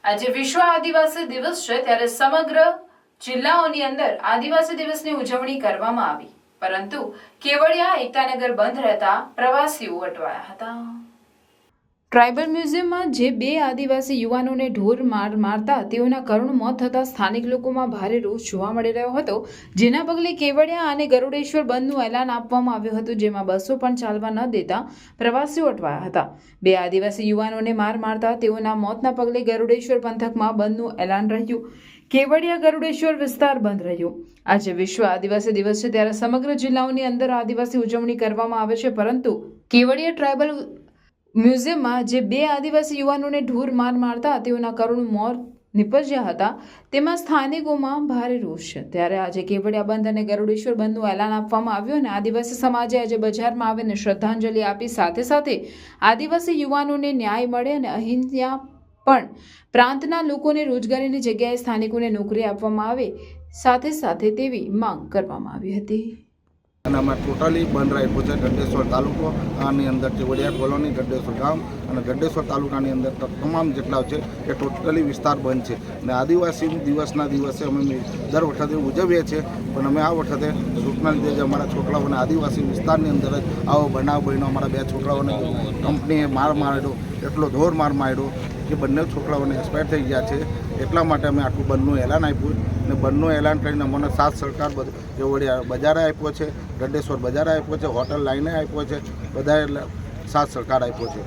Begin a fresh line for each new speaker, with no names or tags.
આજે વિશ્વ આદિવાસી દિવસ છે ત્યારે સમગ્ર જિલ્લાઓની અંદર આદિવાસી દિવસની ઉજવણી કરવામાં આવી, પરંતુ કેવડિયા એકતાનગર બંધ રહેતા પ્રવાસીઓ અટવાયા હતા। ટ્રાઇબલ મ્યુઝિયમમાં જે બે આદિવાસી યુવાનોને ઢોર માર મારતા તેઓના કરુણ મોત થતા સ્થાનિક લોકોમાં ભારે રોષ જોવા મળી રહ્યો હતો, જેના પગલે કેવડિયા અને ગરુડેશ્વર બંધનું એલાન આપવામાં આવ્યું હતું, જેમાં બસો પણ ચાલવા ન દેતા પ્રવાસીઓ અટવાયા હતા। બે આદિવાસી યુવાનોને માર મારતા તેઓના મોતના પગલે ગરુડેશ્વર પંથકમાં બંધનું એલાન રહ્યું। કેવડિયા ગરુડેશ્વર વિસ્તાર બંધ રહ્યો। આજે વિશ્વ આદિવાસી દિવસ છે ત્યારે સમગ્ર જિલ્લાઓની અંદર આદિવાસી ઉજવણી કરવામાં આવે છે, પરંતુ કેવડિયા ટ્રાઇબલ મ્યુઝિયમમાં જે બે આદિવાસી યુવાનોને ઢોર માર મારતા તેઓના કરુણ મોત નિપજ્યા હતા, તેમાં સ્થાનિકોમાં ભારે રોષ છે। ત્યારે આજે કેવડિયા બંધ અને ગરુડેશ્વર બંધનું એલાન આપવામાં આવ્યું અને આદિવાસી સમાજે આજે બજારમાં આવીને શ્રદ્ધાંજલિ આપી, સાથે સાથે આદિવાસી યુવાનોને ન્યાય મળે અને અહીંયા પણ પ્રાંતના લોકોને રોજગારીની જગ્યાએ સ્થાનિકોને નોકરી આપવામાં આવે, સાથે સાથે તેવી માંગ કરવામાં આવી હતી।
અને અમે ટોટલી બંધ રાખ્યું છે ગઢેશ્વર તાલુકો આની અંદર કેવડિયા કોલોની, ગઢેશ્વર ગામ અને ગઢેશ્વર તાલુકાની અંદર તમામ જેટલા છે એ ટોટલી વિસ્તાર બંધ છે। અને આદિવાસી દિવસના દિવસે અમે દર વખતે ઉજવીએ છીએ, પણ અમે આ વખતે સૂચના લીધે જે અમારા છોકરાઓને આદિવાસી વિસ્તારની અંદર જ આવો બનાવ બન્યો। અમારા બે છોકરાઓને કંપનીએ માર માર્યો, એટલો જોર માર માર્યો કે બંને છોકરાઓને એક્સપાયર થઈ ગયા છે। એટલા માટે અમે આખું બંધનું એલાન આપ્યું અને બંધનું એલાન કરીને અમને સાથ સરકાર કેવડિયા બજારે આપ્યો છે, ગઢેશ્વર બજારે આપ્યો છે, હોટલ લાઈને આપ્યો છે, બધાએ સાથ સરકાર આપ્યો છે।